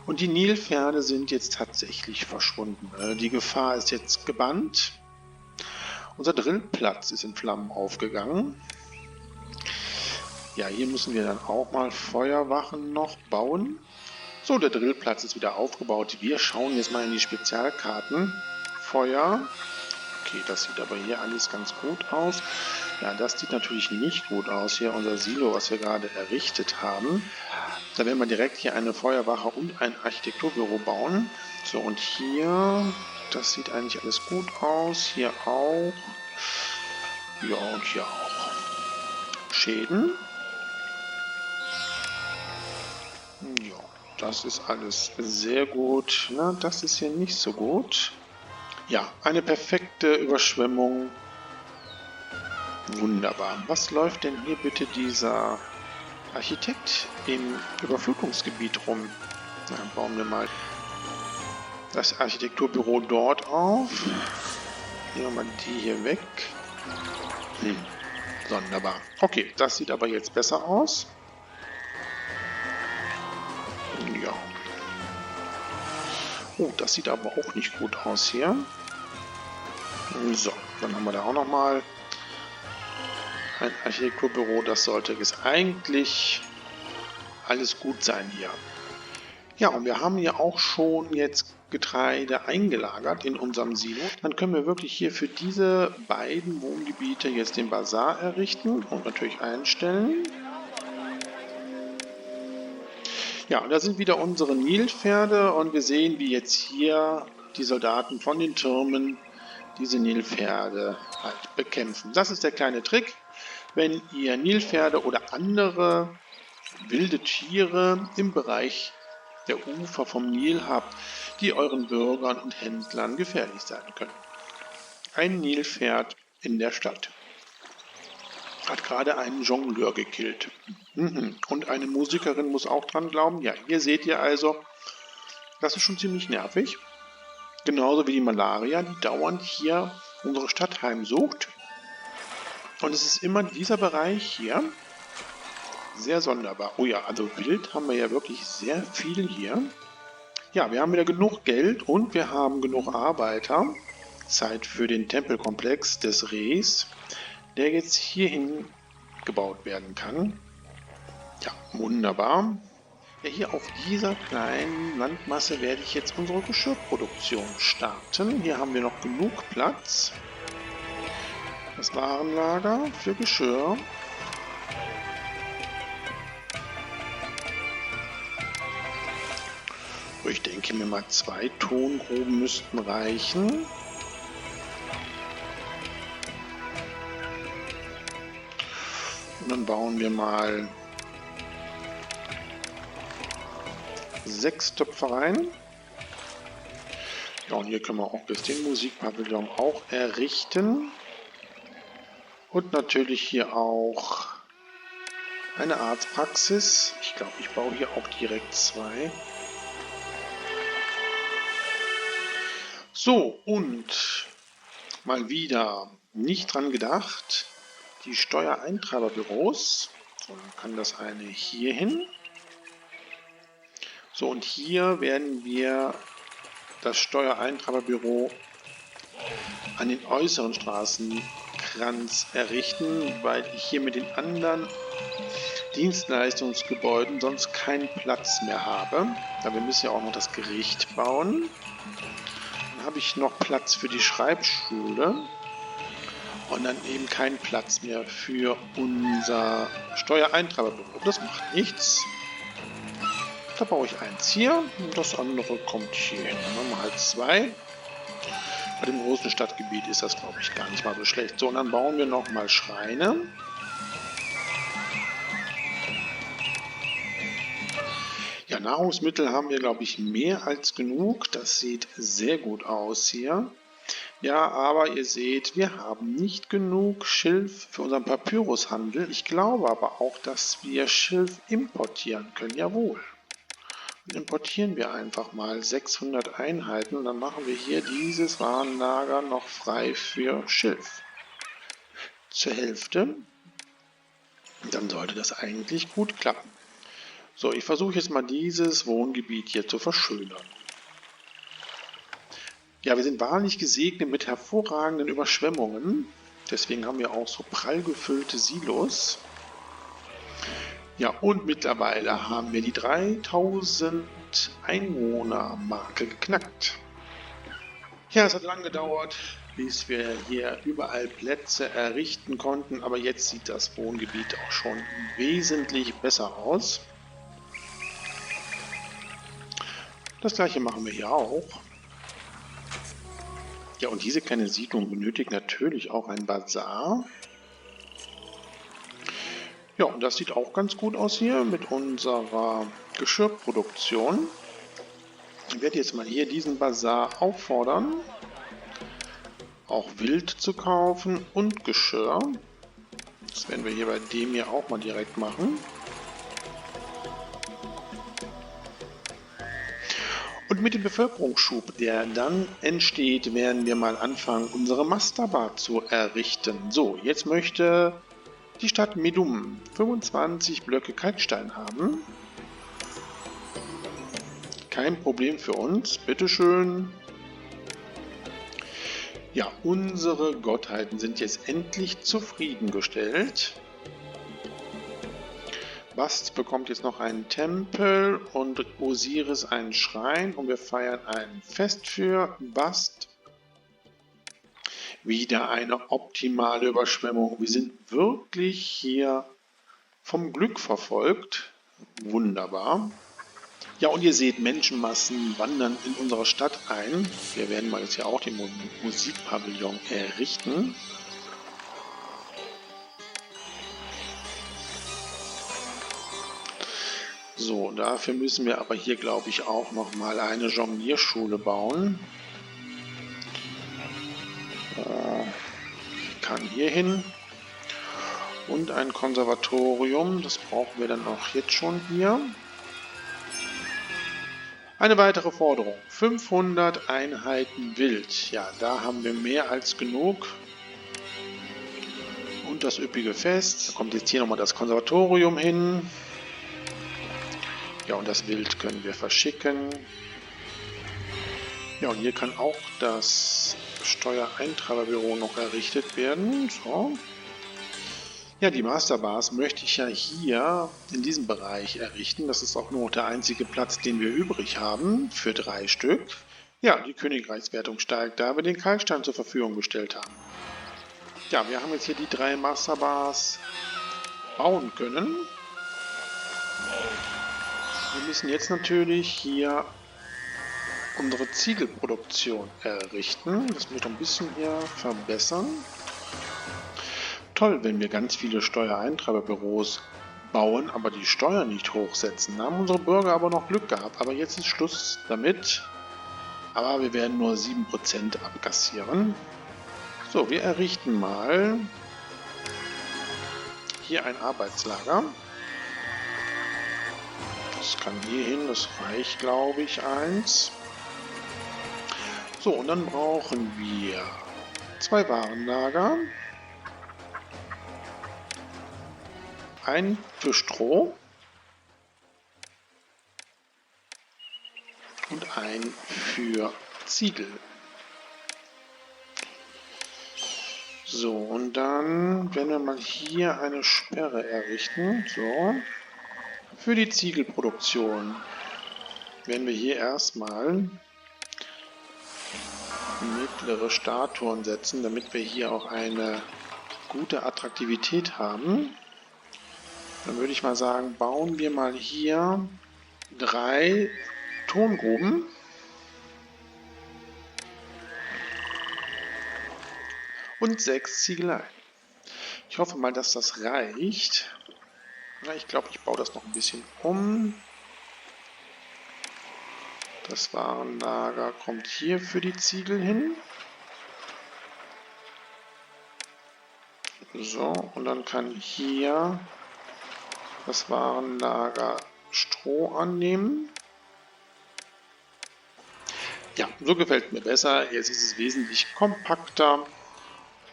und die Nilpferde sind jetzt tatsächlich verschwunden. Die Gefahr ist jetzt gebannt. Unser Drillplatz ist in Flammen aufgegangen. Ja, hier müssen wir dann auch mal Feuerwachen noch bauen. So, der Drillplatz ist wieder aufgebaut. Wir schauen jetzt mal in die Spezialkarten. Feuer. Okay, das sieht aber hier alles ganz gut aus. Ja, das sieht natürlich nicht gut aus. Hier unser Silo, was wir gerade errichtet haben. Da werden wir direkt hier eine Feuerwache und ein Architekturbüro bauen. So, und hier, das sieht eigentlich alles gut aus. Hier auch. Ja, und hier auch. Schäden. Ja. Das ist alles sehr gut. Na, das ist hier nicht so gut. Ja, eine perfekte Überschwemmung. Wunderbar. Was läuft denn hier bitte dieser Architekt im Überflutungsgebiet rum? Dann bauen wir mal das Architekturbüro dort auf. Nehmen wir mal die hier weg. Sonderbar. Okay, das sieht aber jetzt besser aus. Ja. Oh, das sieht aber auch nicht gut aus hier. So, dann haben wir da auch nochmal ein Architekturbüro. Das sollte jetzt eigentlich alles gut sein hier. Ja, und wir haben hier auch schon jetzt Getreide eingelagert in unserem Silo. Dann können wir wirklich hier für diese beiden Wohngebiete jetzt den Bazar errichten und natürlich einstellen. Ja, und da sind wieder unsere Nilpferde und wir sehen, wie jetzt hier die Soldaten von den Türmen diese Nilpferde halt bekämpfen. Das ist der kleine Trick. wenn ihr Nilpferde oder andere wilde Tiere im Bereich der Ufer vom Nil habt, die euren Bürgern und Händlern gefährlich sein können. Ein Nilpferd in der Stadt hat gerade einen Jongleur gekillt. Und eine Musikerin muss auch dran glauben. Ja, hier seht ihr also, das ist schon ziemlich nervig. Genauso wie die Malaria, die dauernd hier unsere Stadt heimsucht. Und es ist immer dieser Bereich hier. Sehr sonderbar. Oh ja, also wild haben wir ja wirklich sehr viel hier. Ja, wir haben wieder genug Geld und wir haben genug Arbeiter. Zeit für den Tempelkomplex des Rehs, der jetzt hierhin gebaut werden kann. Ja, wunderbar. Ja, hier auf dieser kleinen Landmasse werde ich jetzt unsere Geschirrproduktion starten. Hier haben wir noch genug Platz. Das Warenlager für Geschirr. Ich denke mir mal 2 Tongruben müssten reichen. Und dann bauen wir mal 6 Töpfe rein. Ja, und hier können wir auch bis den Musikpavillon auch errichten. Und natürlich hier auch eine Arztpraxis. Ich glaube, ich baue hier auch direkt 2. So, und mal wieder nicht dran gedacht, die Steuereintreiberbüros. So, dann kann das eine hier hin. So, und hier werden wir das Steuereintreiberbüro an den äußeren Straßenkranz errichten, weil ich hier mit den anderen Dienstleistungsgebäuden sonst keinen Platz mehr habe. Da wir müssen ja auch noch das Gericht bauen. Dann habe ich noch Platz für die Schreibschule und dann eben keinen Platz mehr für unser Steuereintreiberbüro. Das macht nichts. Da baue ich eins hier und das andere kommt hier hin. Dann machen wir halt 2. Bei dem großen Stadtgebiet ist das, glaube ich, gar nicht mal so schlecht. So, und dann bauen wir nochmal Schreine. Ja, Nahrungsmittel haben wir, glaube ich, mehr als genug. Das sieht sehr gut aus hier. Ja, aber ihr seht, wir haben nicht genug Schilf für unseren Papyrushandel. Ich glaube aber auch, dass wir Schilf importieren können. Jawohl. Dann importieren wir einfach mal 600 Einheiten und dann machen wir hier dieses Warenlager noch frei für Schilf. Zur Hälfte. Dann sollte das eigentlich gut klappen. So, ich versuche jetzt mal dieses Wohngebiet hier zu verschönern. Ja, wir sind wahrlich gesegnet mit hervorragenden Überschwemmungen. Deswegen haben wir auch so prall gefüllte Silos. Ja, und mittlerweile haben wir die 3000 Einwohner-Marke geknackt. Ja, es hat lange gedauert, bis wir hier überall Plätze errichten konnten, aber jetzt sieht das Wohngebiet auch schon wesentlich besser aus. Das gleiche machen wir hier auch. Ja, und diese kleine Siedlung benötigt natürlich auch ein Bazar. Ja, und das sieht auch ganz gut aus hier mit unserer Geschirrproduktion. Ich werde jetzt mal hier diesen Bazar auffordern, auch Wild zu kaufen und Geschirr. Das werden wir hier bei dem hier auch mal direkt machen. Und mit dem Bevölkerungsschub, der dann entsteht, werden wir mal anfangen, unsere Masterbar zu errichten. So, jetzt möchte die Stadt Medum 25 Blöcke Kalkstein haben. Kein Problem für uns, bitteschön. Ja, unsere Gottheiten sind jetzt endlich zufriedengestellt. Bast bekommt jetzt noch einen Tempel und Osiris einen Schrein und wir feiern ein Fest für Bast. Wieder eine optimale Überschwemmung. Wir sind wirklich hier vom Glück verfolgt. Wunderbar. Ja, und ihr seht, Menschenmassen wandern in unsere Stadt ein. Wir werden mal jetzt hier auch den Musikpavillon errichten. So, dafür müssen wir aber hier, glaube ich, auch nochmal eine Jonglierschule bauen. Kann hier hin. Und ein Konservatorium, das brauchen wir dann auch jetzt schon hier. Eine weitere Forderung, 500 Einheiten Wild. Ja, da haben wir mehr als genug. Und das üppige Fest. Da kommt jetzt hier nochmal das Konservatorium hin. Ja, und das Wild können wir verschicken. Ja, und hier kann auch das Steuereintreiberbüro noch errichtet werden. So. Ja, die Masterbars möchte ich ja hier in diesem Bereich errichten. Das ist auch nur der einzige Platz, den wir übrig haben, für 3 Stück. Ja, die Königreichswertung steigt, da wir den Kalkstein zur Verfügung gestellt haben. Ja, wir haben jetzt hier die 3 Masterbars bauen können. Wir müssen jetzt natürlich hier unsere Ziegelproduktion errichten. Das muss ich noch ein bisschen hier verbessern. Toll, wenn wir ganz viele Steuereintreiberbüros bauen, aber die Steuern nicht hochsetzen. Da haben unsere Bürger aber noch Glück gehabt. Aber jetzt ist Schluss damit. Aber wir werden nur 7% abkassieren. So, wir errichten mal hier ein Arbeitslager. Das kann hier hin, das reicht, glaube ich, 1. So, und dann brauchen wir 2 Warenlager. Ein für Stroh und ein für Ziegel. So, und dann werden wir mal hier eine Sperre errichten. So, für die Ziegelproduktion werden wir hier erstmal mittlere Statuen setzen, damit wir hier auch eine gute Attraktivität haben. Dann würde ich mal sagen, bauen wir mal hier 3 Tongruben. Und 6 Ziegeleien. Ich hoffe mal, dass das reicht. Ja, ich glaube, ich baue das noch ein bisschen um. Das Warenlager kommt hier für die Ziegel hin. So, und dann kann hier das Warenlager Stroh annehmen. Ja, so gefällt mir besser. Jetzt ist es wesentlich kompakter.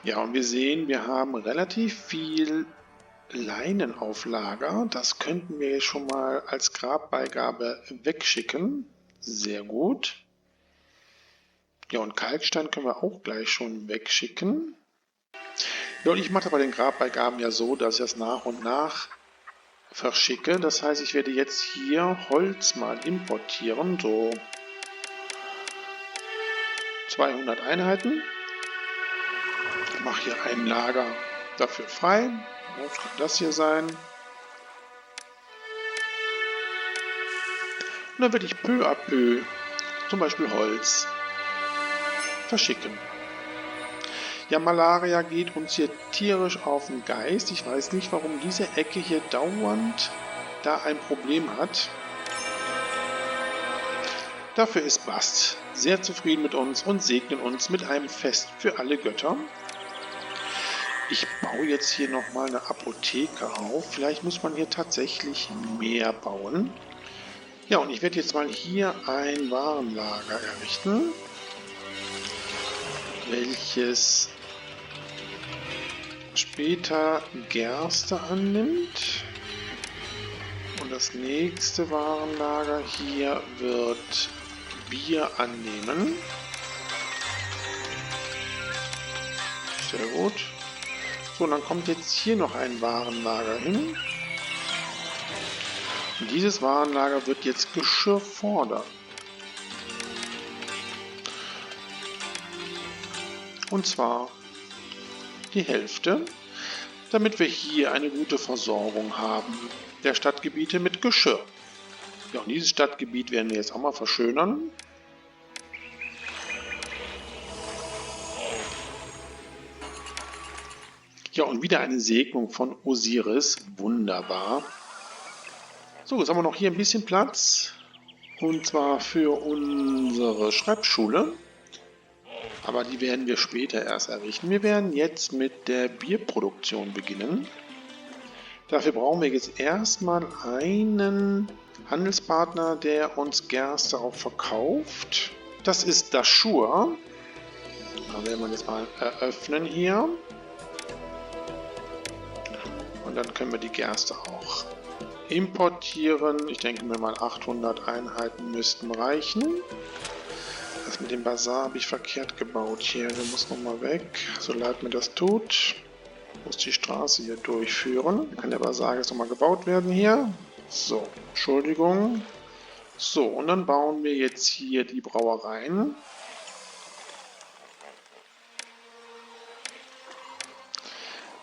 Ja, und wir sehen, wir haben relativ viel Leinen auf Lager. Das könnten wir jetzt schon mal als Grabbeigabe wegschicken. Sehr gut. Ja, und Kalkstein können wir auch gleich schon wegschicken. Ja, und ich mache das bei den Grabbeigaben ja so, dass ich das nach und nach verschicke. Das heißt, ich werde jetzt hier Holz mal importieren, so 200 Einheiten. Ich mache hier ein Lager dafür frei. Das kann das hier sein. Und dann werde ich peu à peu zum Beispiel Holz verschicken. Ja, Malaria geht uns hier tierisch auf den Geist. Ich weiß nicht, warum diese Ecke hier dauernd da ein Problem hat. Dafür ist Bast sehr zufrieden mit uns und segnet uns mit einem Fest für alle Götter. Ich baue jetzt hier nochmal eine Apotheke auf. Vielleicht muss man hier tatsächlich mehr bauen. Ja, und ich werde jetzt mal hier ein Warenlager errichten, welches später Gerste annimmt. Und das nächste Warenlager hier wird Bier annehmen. Sehr gut. So, und dann kommt jetzt hier noch ein Warenlager hin. Und dieses Warenlager wird jetzt Geschirr fordern. Und zwar die Hälfte, damit wir hier eine gute Versorgung haben der Stadtgebiete mit Geschirr. Ja, und dieses Stadtgebiet werden wir jetzt auch mal verschönern. Ja, und wieder eine Segnung von Osiris. Wunderbar. So, jetzt haben wir noch hier ein bisschen Platz. Und zwar für unsere Schreibschule. Aber die werden wir später erst errichten. Wir werden jetzt mit der Bierproduktion beginnen. Dafür brauchen wir jetzt erstmal einen Handelspartner, der uns Gerste auch verkauft. Das ist Dashur. Da werden wir jetzt mal eröffnen hier. Und dann können wir die Gerste auch importieren. Ich denke mir mal 800 Einheiten müssten reichen. Das mit dem Bazar habe ich verkehrt gebaut hier. Der muss nochmal weg, so leid mir das tut. Ich muss die Straße hier durchführen. Dann kann der Bazar jetzt nochmal gebaut werden hier. So, Entschuldigung. So, und dann bauen wir jetzt hier die Brauereien.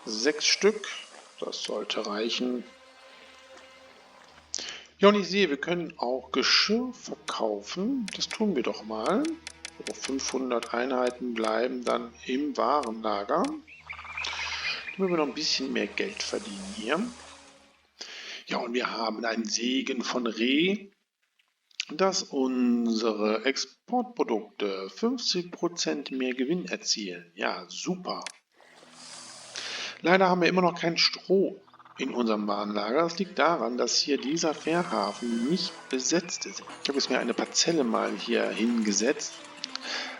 6 Stück. Das sollte reichen. Ja, und ich sehe, wir können auch Geschirr verkaufen. Das tun wir doch mal. So, 500 Einheiten bleiben dann im Warenlager. Damit wir noch ein bisschen mehr Geld verdienen hier. Ja, und wir haben einen Segen von Reh, dass unsere Exportprodukte 50% mehr Gewinn erzielen. Ja, super. Leider haben wir immer noch kein Stroh in unserem Warenlager. Das liegt daran, dass hier dieser Fährhafen nicht besetzt ist. Ich habe jetzt mir eine Parzelle mal hier hingesetzt,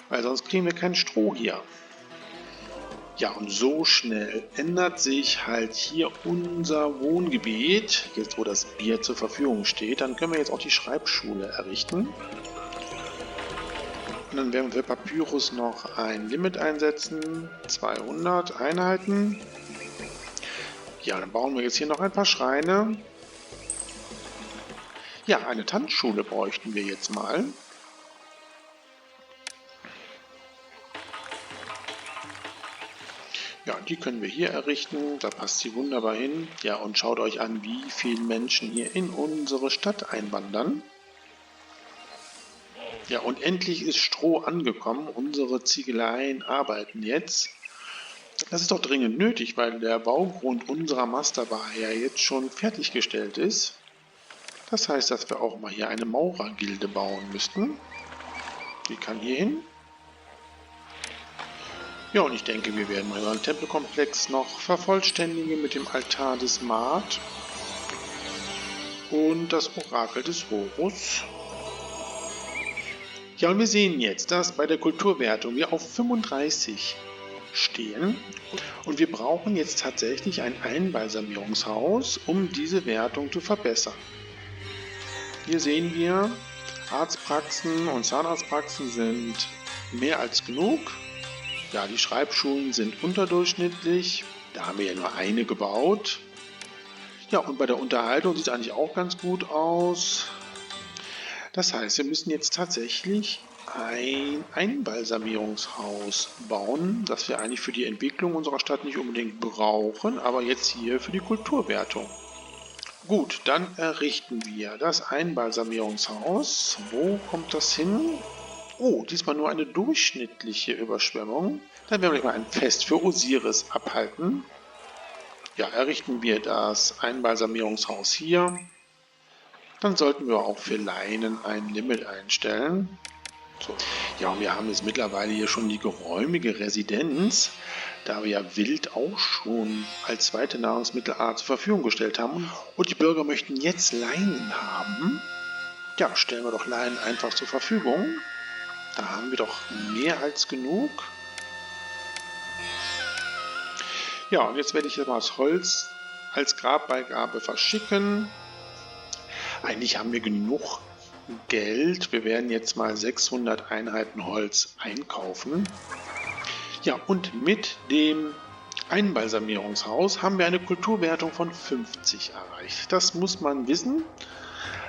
weil sonst kriegen wir kein Stroh hier. Ja, und so schnell ändert sich halt hier unser Wohngebiet, jetzt wo das Bier zur Verfügung steht. Dann können wir jetzt auch die Schreibschule errichten. Und dann werden wir für Papyrus noch ein Limit einsetzen, 200 Einheiten. Ja, dann bauen wir jetzt hier noch ein paar Schreine. Ja, eine Tanzschule bräuchten wir jetzt mal. Ja, die können wir hier errichten. Da passt sie wunderbar hin. Ja, und schaut euch an, wie viele Menschen hier in unsere Stadt einwandern. Ja, und endlich ist Stroh angekommen. Unsere Ziegeleien arbeiten jetzt. Das ist doch dringend nötig, weil der Baugrund unserer Masterbar ja jetzt schon fertiggestellt ist. Das heißt, dass wir auch mal hier eine Maurergilde bauen müssten. Die kann hier hin. Ja, und ich denke, wir werden unseren Tempelkomplex noch vervollständigen mit dem Altar des Maat und das Orakel des Horus. Ja, und wir sehen jetzt, dass bei der Kulturwertung wir auf 35 stehen und wir brauchen jetzt tatsächlich ein Einbalsamierungshaus, um diese Wertung zu verbessern. Hier sehen wir, Arztpraxen und Zahnarztpraxen sind mehr als genug. Ja, die Schreibschulen sind unterdurchschnittlich, da haben wir ja nur eine gebaut. Ja, und bei der Unterhaltung sieht es eigentlich auch ganz gut aus. Das heißt, wir müssen jetzt tatsächlich ein Einbalsamierungshaus bauen, das wir eigentlich für die Entwicklung unserer Stadt nicht unbedingt brauchen, aber jetzt hier für die Kulturwertung. Gut, dann errichten wir das Einbalsamierungshaus. Wo kommt das hin? Oh, diesmal nur eine durchschnittliche Überschwemmung. Dann werden wir mal ein Fest für Osiris abhalten. Ja, errichten wir das Einbalsamierungshaus hier. Dann sollten wir auch für Leinen ein Limit einstellen. So. Ja, und wir haben jetzt mittlerweile hier schon die geräumige Residenz, da wir ja Wild auch schon als zweite Nahrungsmittelart zur Verfügung gestellt haben. Und die Bürger möchten jetzt Leinen haben. Ja, stellen wir doch Leinen einfach zur Verfügung. Da haben wir doch mehr als genug. Ja, und jetzt werde ich das Holz als Grabbeigabe verschicken. Eigentlich haben wir genug Geld. Wir werden jetzt mal 600 Einheiten Holz einkaufen. Ja, und mit dem Einbalsamierungshaus haben wir eine Kulturwertung von 50 erreicht. Das muss man wissen,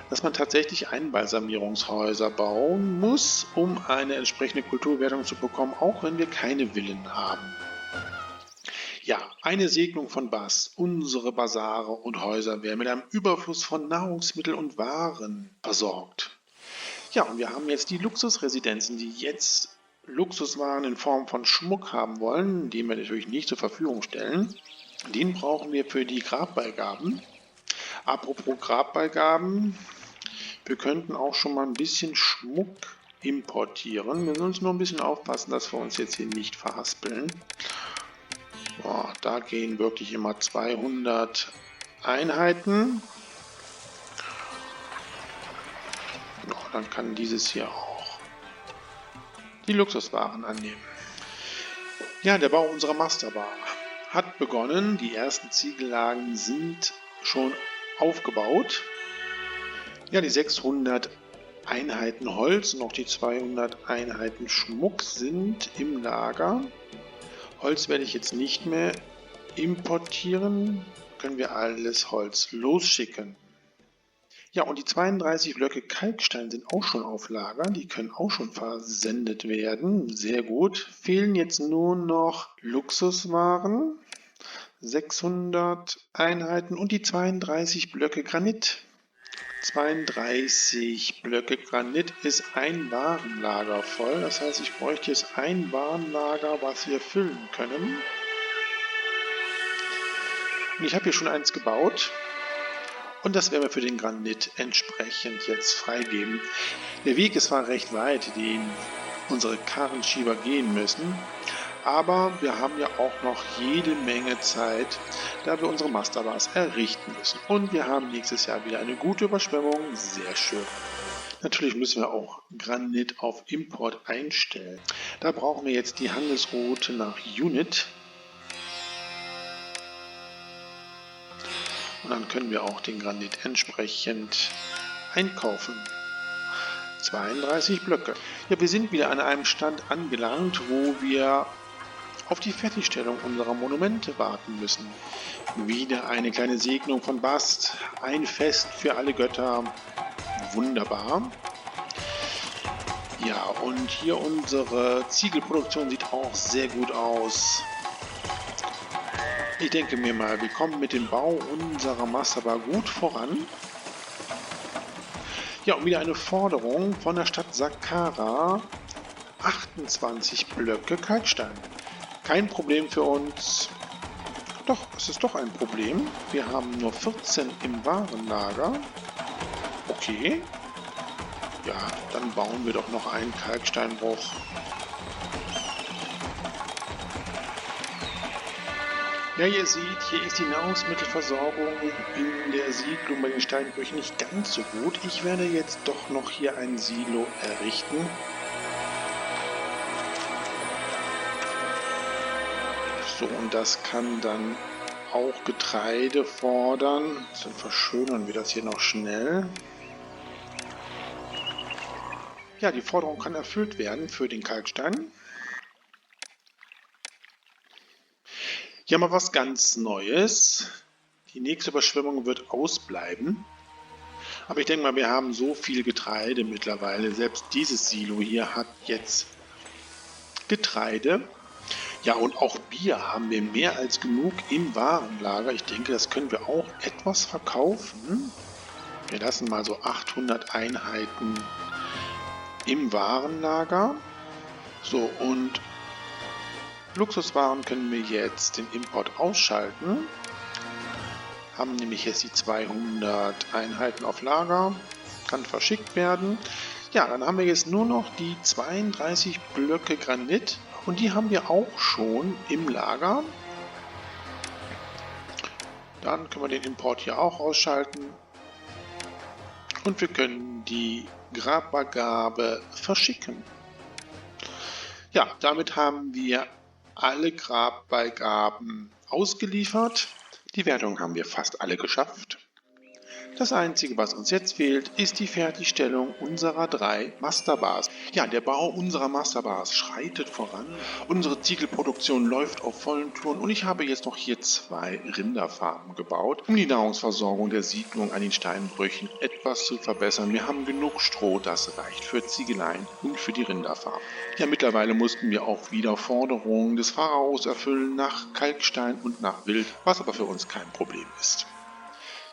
dass man tatsächlich Einbalsamierungshäuser bauen muss, um eine entsprechende Kulturwertung zu bekommen, auch wenn wir keine Villen haben. Ja, eine Segnung von Bas. Unsere Basare und Häuser werden mit einem Überfluss von Nahrungsmitteln und Waren versorgt. Ja, und wir haben jetzt die Luxusresidenzen, die jetzt Luxuswaren in Form von Schmuck haben wollen, den wir natürlich nicht zur Verfügung stellen. Den brauchen wir für die Grabbeigaben. Apropos Grabbeigaben, wir könnten auch schon mal ein bisschen Schmuck importieren. Wir müssen nur ein bisschen aufpassen, dass wir uns jetzt hier nicht verhaspeln. Boah, da gehen wirklich immer 200 Einheiten. Ja, dann kann dieses hier auch die Luxuswaren annehmen. Ja, der Bau unserer Masterbar hat begonnen. Die ersten Ziegellagen sind schon aufgebaut. Ja, die 600 Einheiten Holz und auch die 200 Einheiten Schmuck sind im Lager. Holz werde ich jetzt nicht mehr importieren. Können wir alles Holz losschicken. Ja, und die 32 Blöcke Kalkstein sind auch schon auf Lager. Die können auch schon versendet werden. Sehr gut. Fehlen jetzt nur noch Luxuswaren. 600 Einheiten und die 32 Blöcke Granit. 32 Blöcke Granit ist ein Warenlager voll. Das heißt, ich bräuchte jetzt ein Warenlager, was wir füllen können. Und ich habe hier schon eins gebaut. Und das werden wir für den Granit entsprechend jetzt freigeben. Der Weg ist zwar recht weit, den unsere Karrenschieber gehen müssen. Aber wir haben ja auch noch jede Menge Zeit, da wir unsere Masterbars errichten müssen. Und wir haben nächstes Jahr wieder eine gute Überschwemmung. Sehr schön. Natürlich müssen wir auch Granit auf Import einstellen. Da brauchen wir jetzt die Handelsroute nach Unit. Und dann können wir auch den Granit entsprechend einkaufen. 32 Blöcke. Ja, wir sind wieder an einem Stand angelangt, wo wir auf die Fertigstellung unserer Monumente warten müssen. Wieder eine kleine Segnung von Bast, ein Fest für alle Götter. Wunderbar. Ja, und hier unsere Ziegelproduktion sieht auch sehr gut aus. Ich denke mir mal, wir kommen mit dem Bau unserer Masterbar gut voran. Ja, und wieder eine Forderung von der Stadt Saqqara. 28 Blöcke Kalkstein. Kein Problem für uns. Doch, es ist doch ein Problem. Wir haben nur 14 im Warenlager. Okay. Ja, dann bauen wir doch noch einen Kalksteinbruch. Ja, ihr seht, hier ist die Nahrungsmittelversorgung in der Siedlung bei den Steinbrüchen nicht ganz so gut. Ich werde jetzt doch noch hier ein Silo errichten. So, und das kann dann auch Getreide fordern. Dann verschönern wir das hier noch schnell. Ja, die Forderung kann erfüllt werden für den Kalkstein. Hier haben wir was ganz Neues. Die nächste Überschwemmung wird ausbleiben. Aber ich denke mal, wir haben so viel Getreide mittlerweile. Selbst dieses Silo hier hat jetzt Getreide. Ja, und auch Bier haben wir mehr als genug im Warenlager. Ich denke, das können wir auch etwas verkaufen. Wir lassen mal so 800 Einheiten im Warenlager. So, und Luxuswaren können wir jetzt den Import ausschalten. Haben nämlich jetzt die 200 Einheiten auf Lager. Kann verschickt werden. Ja, dann haben wir jetzt nur noch die 32 Blöcke Granit. Und die haben wir auch schon im Lager. Dann können wir den Import hier auch ausschalten. Und wir können die Grabbeigabe verschicken. Ja, damit haben wir alle Grabbeigaben ausgeliefert. Die Wertung haben wir fast alle geschafft. Das Einzige, was uns jetzt fehlt, ist die Fertigstellung unserer 3 Masterbars. Ja, der Bau unserer Masterbars schreitet voran. Unsere Ziegelproduktion läuft auf vollen Touren und ich habe jetzt noch hier 2 Rinderfarmen gebaut, um die Nahrungsversorgung der Siedlung an den Steinbrüchen etwas zu verbessern. Wir haben genug Stroh, das reicht für Ziegeleien und für die Rinderfarm. Ja, mittlerweile mussten wir auch wieder Forderungen des Pharaos erfüllen nach Kalkstein und nach Wild, was aber für uns kein Problem ist.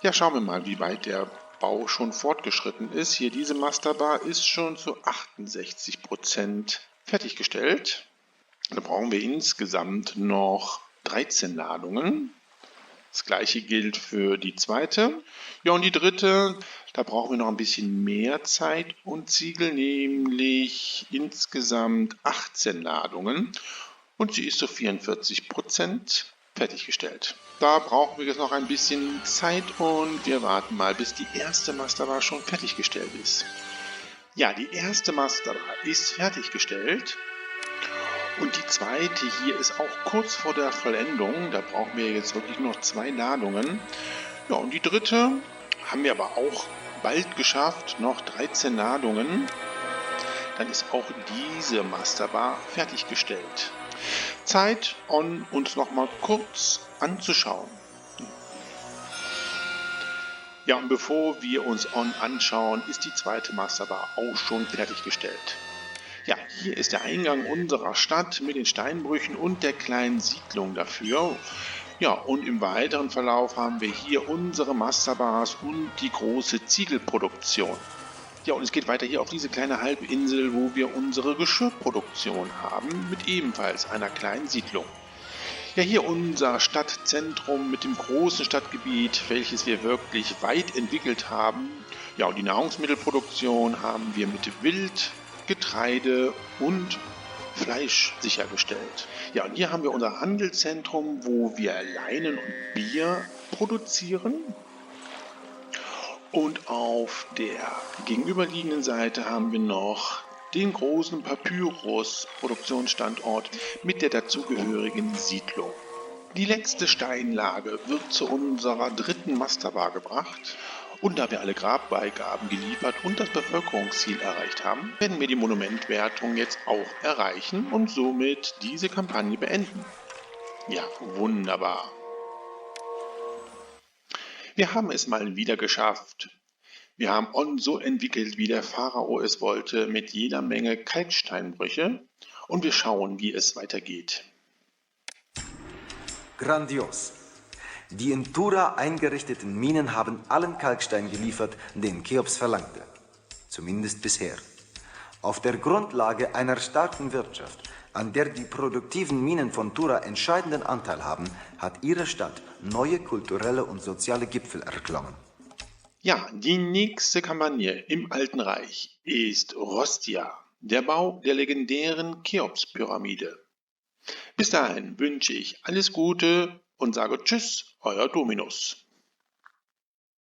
Ja, schauen wir mal, wie weit der Bau schon fortgeschritten ist. Hier diese Masterbar ist schon zu 68% fertiggestellt. Da brauchen wir insgesamt noch 13 Ladungen. Das gleiche gilt für die zweite. Ja, und die dritte, da brauchen wir noch ein bisschen mehr Zeit und Ziegel, nämlich insgesamt 18 Ladungen. Und sie ist zu 44% fertiggestellt. Da brauchen wir jetzt noch ein bisschen Zeit und wir warten mal, bis die erste Masterbar schon fertiggestellt ist. Ja, die erste Masterbar ist fertiggestellt. Und die zweite hier ist auch kurz vor der Vollendung. Da brauchen wir jetzt wirklich noch 2 Ladungen. Ja, und die dritte haben wir aber auch bald geschafft. Noch 13 Ladungen. Dann ist auch diese Masterbar fertiggestellt. Zeit, uns nochmal kurz anzuschauen. Ja, und bevor wir uns anschauen, ist die zweite Masterbar auch schon fertiggestellt. Ja, hier ist der Eingang unserer Stadt mit den Steinbrüchen und der kleinen Siedlung dafür. Ja, und im weiteren Verlauf haben wir hier unsere Masterbars und die große Ziegelproduktion. Ja, und es geht weiter hier auf diese kleine Halbinsel, wo wir unsere Geschirrproduktion haben, mit ebenfalls einer kleinen Siedlung. Ja, hier unser Stadtzentrum mit dem großen Stadtgebiet, welches wir wirklich weit entwickelt haben. Ja, und die Nahrungsmittelproduktion haben wir mit Wild, Getreide und Fleisch sichergestellt. Ja, und hier haben wir unser Handelszentrum, wo wir Leinen und Bier produzieren. Und auf der gegenüberliegenden Seite haben wir noch den großen Papyrus-Produktionsstandort mit der dazugehörigen Siedlung. Die letzte Steinlage wird zu unserer dritten Masterbar gebracht. Und da wir alle Grabbeigaben geliefert und das Bevölkerungsziel erreicht haben, werden wir die Monumentwertung jetzt auch erreichen und somit diese Kampagne beenden. Ja, wunderbar. Wir haben es mal wieder geschafft. Wir haben so entwickelt, wie der Pharao es wollte, mit jeder Menge Kalksteinbrüche. Und wir schauen, wie es weitergeht. Grandios. Die in Tura eingerichteten Minen haben allen Kalkstein geliefert, den Cheops verlangte. Zumindest bisher. Auf der Grundlage einer starken Wirtschaft, an der die produktiven Minen von Tura entscheidenden Anteil haben, hat ihre Stadt neue kulturelle und soziale Gipfel erklommen. Ja, die nächste Kampagne im Alten Reich ist Rostia, der Bau der legendären Cheops-Pyramide. Bis dahin wünsche ich alles Gute und sage Tschüss, euer Dominus.